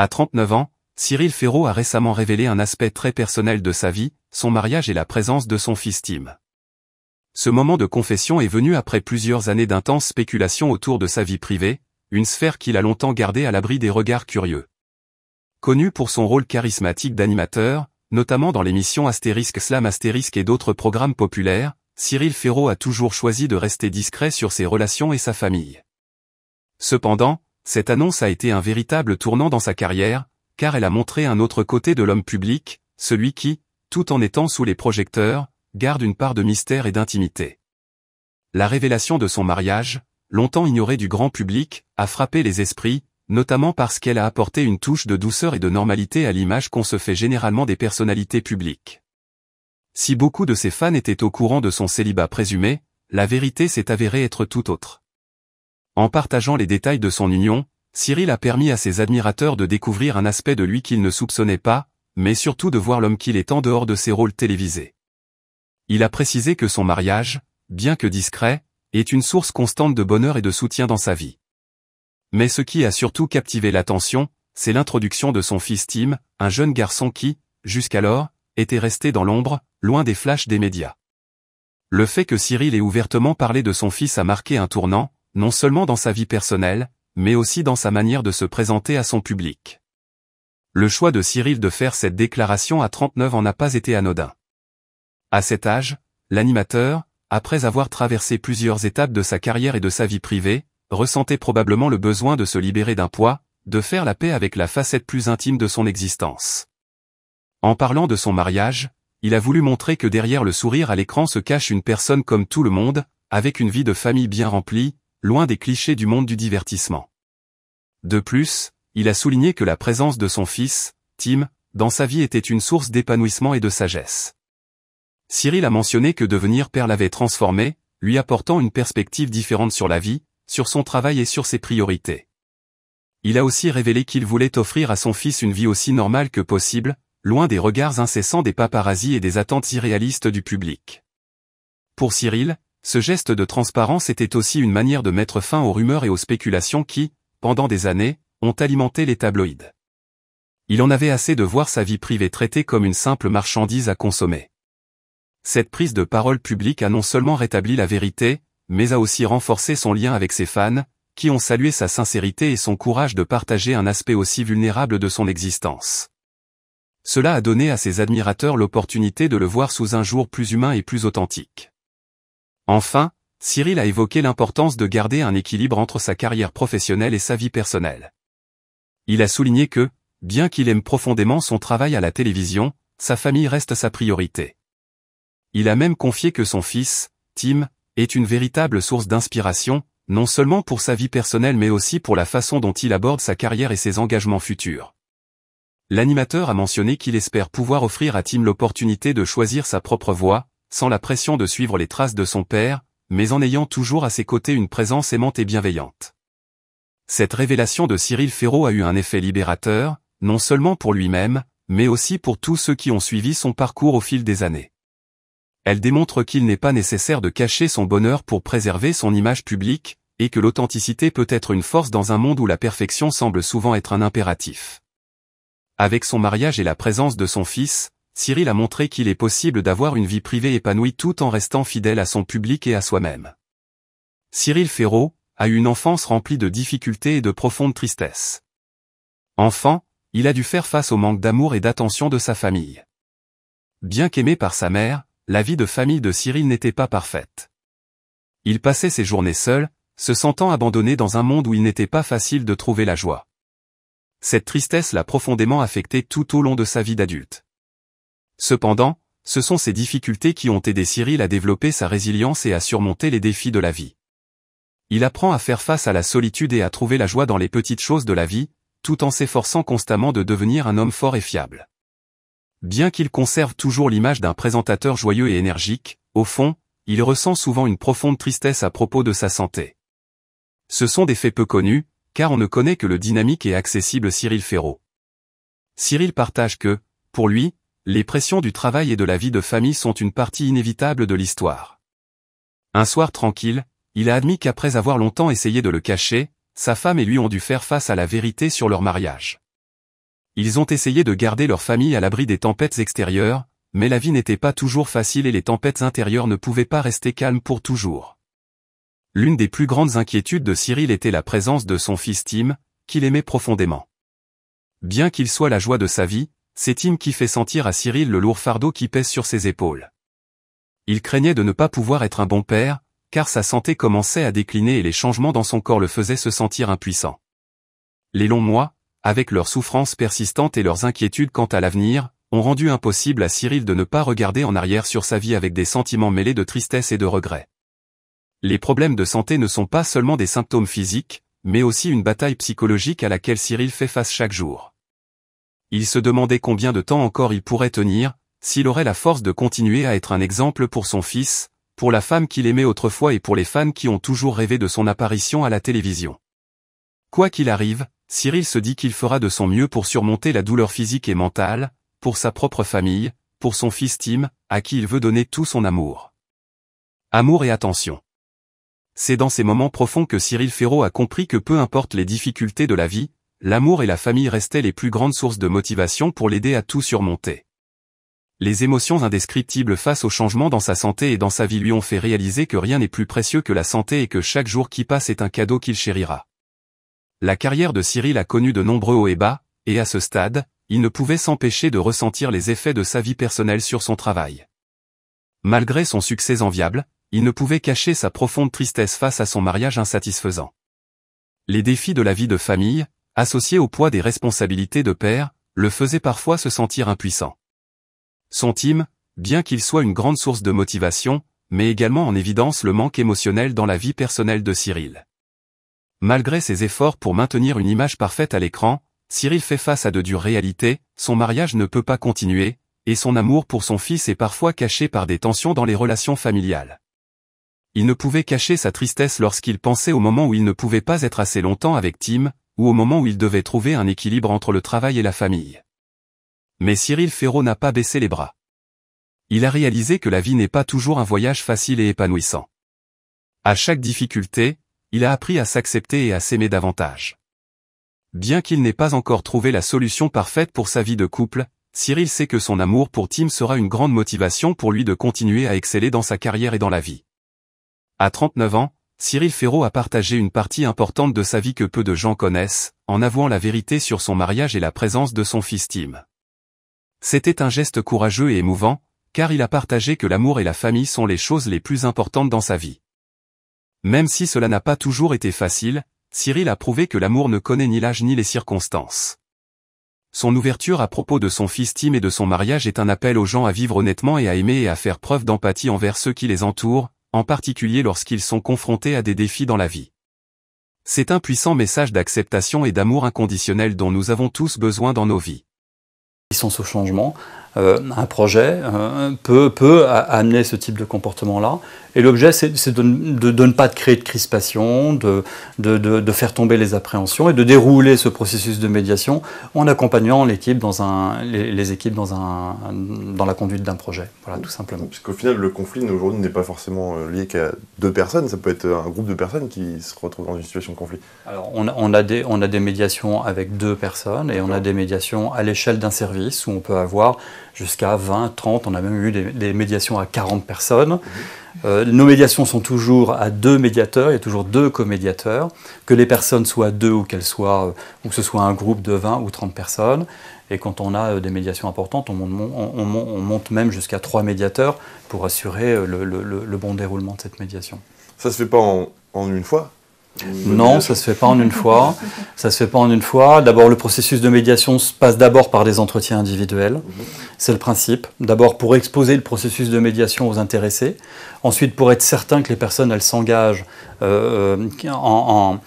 À 39 ans, Cyril Ferraud a récemment révélé un aspect très personnel de sa vie, son mariage et la présence de son fils Tim. Ce moment de confession est venu après plusieurs années d'intenses spéculations autour de sa vie privée, une sphère qu'il a longtemps gardée à l'abri des regards curieux. Connu pour son rôle charismatique d'animateur, notamment dans l'émission Astérisque Slam Astérisque et d'autres programmes populaires, Cyril Ferraud a toujours choisi de rester discret sur ses relations et sa famille. Cependant, cette annonce a été un véritable tournant dans sa carrière, car elle a montré un autre côté de l'homme public, celui qui, tout en étant sous les projecteurs, garde une part de mystère et d'intimité. La révélation de son mariage, longtemps ignorée du grand public, a frappé les esprits, notamment parce qu'elle a apporté une touche de douceur et de normalité à l'image qu'on se fait généralement des personnalités publiques. Si beaucoup de ses fans étaient au courant de son célibat présumé, la vérité s'est avérée être tout autre. En partageant les détails de son union, Cyril a permis à ses admirateurs de découvrir un aspect de lui qu'ils ne soupçonnaient pas, mais surtout de voir l'homme qu'il est en dehors de ses rôles télévisés. Il a précisé que son mariage, bien que discret, est une source constante de bonheur et de soutien dans sa vie. Mais ce qui a surtout captivé l'attention, c'est l'introduction de son fils Tim, un jeune garçon qui, jusqu'alors, était resté dans l'ombre, loin des flashs des médias. Le fait que Cyril ait ouvertement parlé de son fils a marqué un tournant, non seulement dans sa vie personnelle, mais aussi dans sa manière de se présenter à son public. Le choix de Cyril de faire cette déclaration à 39 ans n'a pas été anodin. À cet âge, l'animateur, après avoir traversé plusieurs étapes de sa carrière et de sa vie privée, ressentait probablement le besoin de se libérer d'un poids, de faire la paix avec la facette plus intime de son existence. En parlant de son mariage, il a voulu montrer que derrière le sourire à l'écran se cache une personne comme tout le monde, avec une vie de famille bien remplie, loin des clichés du monde du divertissement. De plus, il a souligné que la présence de son fils, Tim, dans sa vie était une source d'épanouissement et de sagesse. Cyril a mentionné que devenir père l'avait transformé, lui apportant une perspective différente sur la vie, sur son travail et sur ses priorités. Il a aussi révélé qu'il voulait offrir à son fils une vie aussi normale que possible, loin des regards incessants des paparazzis et des attentes irréalistes du public. Pour Cyril, ce geste de transparence était aussi une manière de mettre fin aux rumeurs et aux spéculations qui, pendant des années, ont alimenté les tabloïds. Il en avait assez de voir sa vie privée traitée comme une simple marchandise à consommer. Cette prise de parole publique a non seulement rétabli la vérité, mais a aussi renforcé son lien avec ses fans, qui ont salué sa sincérité et son courage de partager un aspect aussi vulnérable de son existence. Cela a donné à ses admirateurs l'opportunité de le voir sous un jour plus humain et plus authentique. Enfin, Cyril a évoqué l'importance de garder un équilibre entre sa carrière professionnelle et sa vie personnelle. Il a souligné que, bien qu'il aime profondément son travail à la télévision, sa famille reste sa priorité. Il a même confié que son fils, Tim, est une véritable source d'inspiration, non seulement pour sa vie personnelle mais aussi pour la façon dont il aborde sa carrière et ses engagements futurs. L'animateur a mentionné qu'il espère pouvoir offrir à Tim l'opportunité de choisir sa propre voie, sans la pression de suivre les traces de son père, mais en ayant toujours à ses côtés une présence aimante et bienveillante. Cette révélation de Cyril Ferraud a eu un effet libérateur, non seulement pour lui-même, mais aussi pour tous ceux qui ont suivi son parcours au fil des années. Elle démontre qu'il n'est pas nécessaire de cacher son bonheur pour préserver son image publique, et que l'authenticité peut être une force dans un monde où la perfection semble souvent être un impératif. Avec son mariage et la présence de son fils, Cyril a montré qu'il est possible d'avoir une vie privée épanouie tout en restant fidèle à son public et à soi-même. Cyril Ferraud a eu une enfance remplie de difficultés et de profonde tristesse. Enfant, il a dû faire face au manque d'amour et d'attention de sa famille. Bien qu'aimé par sa mère, la vie de famille de Cyril n'était pas parfaite. Il passait ses journées seul, se sentant abandonné dans un monde où il n'était pas facile de trouver la joie. Cette tristesse l'a profondément affecté tout au long de sa vie d'adulte. Cependant, ce sont ces difficultés qui ont aidé Cyril à développer sa résilience et à surmonter les défis de la vie. Il apprend à faire face à la solitude et à trouver la joie dans les petites choses de la vie, tout en s'efforçant constamment de devenir un homme fort et fiable. Bien qu'il conserve toujours l'image d'un présentateur joyeux et énergique, au fond, il ressent souvent une profonde tristesse à propos de sa santé. Ce sont des faits peu connus, car on ne connaît que le dynamique et accessible Cyril Ferraud. Cyril partage que, pour lui, les pressions du travail et de la vie de famille sont une partie inévitable de l'histoire. Un soir tranquille, il a admis qu'après avoir longtemps essayé de le cacher, sa femme et lui ont dû faire face à la vérité sur leur mariage. Ils ont essayé de garder leur famille à l'abri des tempêtes extérieures, mais la vie n'était pas toujours facile et les tempêtes intérieures ne pouvaient pas rester calmes pour toujours. L'une des plus grandes inquiétudes de Cyril était la présence de son fils Tim, qu'il aimait profondément. Bien qu'il soit la joie de sa vie, c'est Tim qui fait sentir à Cyril le lourd fardeau qui pèse sur ses épaules. Il craignait de ne pas pouvoir être un bon père, car sa santé commençait à décliner et les changements dans son corps le faisaient se sentir impuissant. Les longs mois, avec leurs souffrances persistantes et leurs inquiétudes quant à l'avenir, ont rendu impossible à Cyril de ne pas regarder en arrière sur sa vie avec des sentiments mêlés de tristesse et de regret. Les problèmes de santé ne sont pas seulement des symptômes physiques, mais aussi une bataille psychologique à laquelle Cyril fait face chaque jour. Il se demandait combien de temps encore il pourrait tenir, s'il aurait la force de continuer à être un exemple pour son fils, pour la femme qu'il aimait autrefois et pour les fans qui ont toujours rêvé de son apparition à la télévision. Quoi qu'il arrive, Cyril se dit qu'il fera de son mieux pour surmonter la douleur physique et mentale, pour sa propre famille, pour son fils Tim, à qui il veut donner tout son amour. Amour et attention. C'est dans ces moments profonds que Cyril Ferraud a compris que peu importe les difficultés de la vie, l'amour et la famille restaient les plus grandes sources de motivation pour l'aider à tout surmonter. Les émotions indescriptibles face aux changements dans sa santé et dans sa vie lui ont fait réaliser que rien n'est plus précieux que la santé et que chaque jour qui passe est un cadeau qu'il chérira. La carrière de Cyril a connu de nombreux hauts et bas, et à ce stade, il ne pouvait s'empêcher de ressentir les effets de sa vie personnelle sur son travail. Malgré son succès enviable, il ne pouvait cacher sa profonde tristesse face à son mariage insatisfaisant. Les défis de la vie de famille, associés au poids des responsabilités de père, le faisaient parfois se sentir impuissant. Son Tim, bien qu'il soit une grande source de motivation, met également en évidence le manque émotionnel dans la vie personnelle de Cyril. Malgré ses efforts pour maintenir une image parfaite à l'écran, Cyril fait face à de dures réalités, son mariage ne peut pas continuer, et son amour pour son fils est parfois caché par des tensions dans les relations familiales. Il ne pouvait cacher sa tristesse lorsqu'il pensait au moment où il ne pouvait pas être assez longtemps avec Tim, ou au moment où il devait trouver un équilibre entre le travail et la famille. Mais Cyril Ferraud n'a pas baissé les bras. Il a réalisé que la vie n'est pas toujours un voyage facile et épanouissant. À chaque difficulté, il a appris à s'accepter et à s'aimer davantage. Bien qu'il n'ait pas encore trouvé la solution parfaite pour sa vie de couple, Cyril sait que son amour pour Tim sera une grande motivation pour lui de continuer à exceller dans sa carrière et dans la vie. À 39 ans, Cyril Ferraud a partagé une partie importante de sa vie que peu de gens connaissent, en avouant la vérité sur son mariage et la présence de son fils Tim. C'était un geste courageux et émouvant, car il a partagé que l'amour et la famille sont les choses les plus importantes dans sa vie. Même si cela n'a pas toujours été facile, Cyril a prouvé que l'amour ne connaît ni l'âge ni les circonstances. Son ouverture à propos de son fils Tim et de son mariage est un appel aux gens à vivre honnêtement et à aimer et à faire preuve d'empathie envers ceux qui les entourent, en particulier lorsqu'ils sont confrontés à des défis dans la vie. C'est un puissant message d'acceptation et d'amour inconditionnel dont nous avons tous besoin dans nos vies. Au changement, un projet peut amener ce type de comportement-là. Et l'objet, c'est de ne pas créer de crispation, de faire tomber les appréhensions et de dérouler ce processus de médiation en accompagnant l'équipe les équipes dans la conduite d'un projet. Voilà, tout simplement. Parce qu'au final, le conflit aujourd'hui n'est pas forcément lié qu'à deux personnes, ça peut être un groupe de personnes qui se retrouvent dans une situation de conflit. Alors, on a des médiations avec 2 personnes et on a des médiations à l'échelle d'un service où on peut avoir jusqu'à 20, 30, on a même eu des médiations à 40 personnes. Nos médiations sont toujours à 2 médiateurs, il y a toujours 2 comédiateurs, que les personnes soient 2 ou qu'elles soient, ou que ce soit un groupe de 20 ou 30 personnes. Et quand on a des médiations importantes, on monte même jusqu'à 3 médiateurs pour assurer le bon déroulement de cette médiation. Ça se fait pas en une fois ? Non, ça se fait pas en une fois. Ça se fait pas en une fois. D'abord, le processus de médiation se passe d'abord par des entretiens individuels. C'est le principe. D'abord pour exposer le processus de médiation aux intéressés. Ensuite, pour être certain que les personnes elles s'engagent en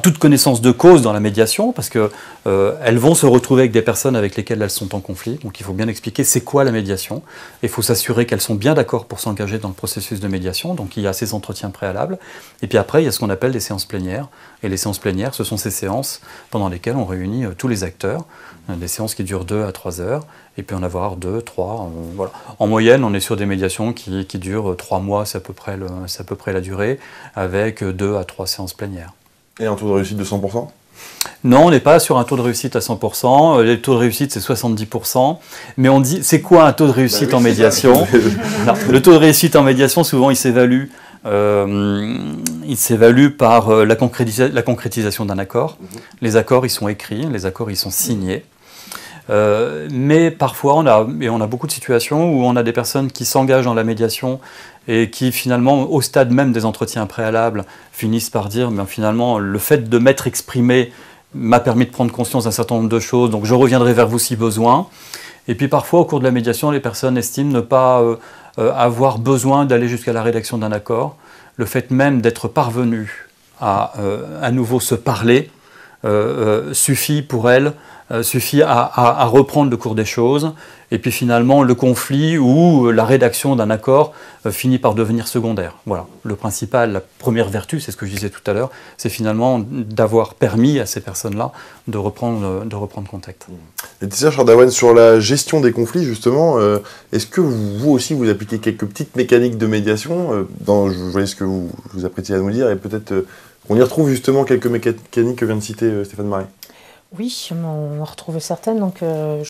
toute connaissance de cause dans la médiation, parce que elles vont se retrouver avec des personnes avec lesquelles elles sont en conflit. Donc, il faut bien expliquer c'est quoi la médiation. Il faut s'assurer qu'elles sont bien d'accord pour s'engager dans le processus de médiation. Donc, il y a ces entretiens préalables. Et puis après, il y a ce qu'on appelle des séances plénières. Et les séances plénières, ce sont ces séances pendant lesquelles on réunit tous les acteurs. Des séances qui durent 2 à 3 heures. Et puis en avoir 2, 3. Voilà. En moyenne, on est sur des médiations qui durent 3 mois, c'est à peu près la durée, avec 2 à 3 séances plénières. Et un taux de réussite de 100%? Non, on n'est pas sur un taux de réussite à 100%. Les taux de réussite, c'est 70%. Mais on dit, c'est quoi un taux de réussite en médiation? Non, le taux de réussite en médiation, souvent, il s'évalue par la concrétisation d'un accord. Les accords, ils sont écrits, les accords, ils sont signés. Mais parfois, on a beaucoup de situations où on a des personnes qui s'engagent dans la médiation et qui finalement, au stade même des entretiens préalables, finissent par dire, mais finalement, le fait de m'être exprimé m'a permis de prendre conscience d'un certain nombre de choses, donc je reviendrai vers vous si besoin. Et puis parfois, au cours de la médiation, les personnes estiment ne pas avoir besoin d'aller jusqu'à la rédaction d'un accord. Le fait même d'être parvenu à nouveau se parler suffit pour elles, suffit à reprendre le cours des choses, et puis finalement le conflit ou la rédaction d'un accord finit par devenir secondaire. Voilà, le principal, la première vertu, c'est ce que je disais tout à l'heure, c'est finalement d'avoir permis à ces personnes-là de reprendre contact. Laetitia Chardavoine, sur la gestion des conflits, justement, est-ce que vous aussi vous appliquez quelques petites mécaniques de médiation je voyais ce que vous apprêtiez à nous dire, et peut-être qu'on y retrouve justement quelques mécaniques que vient de citer Stéphane Marais. Oui, on en retrouve certaines. Donc, je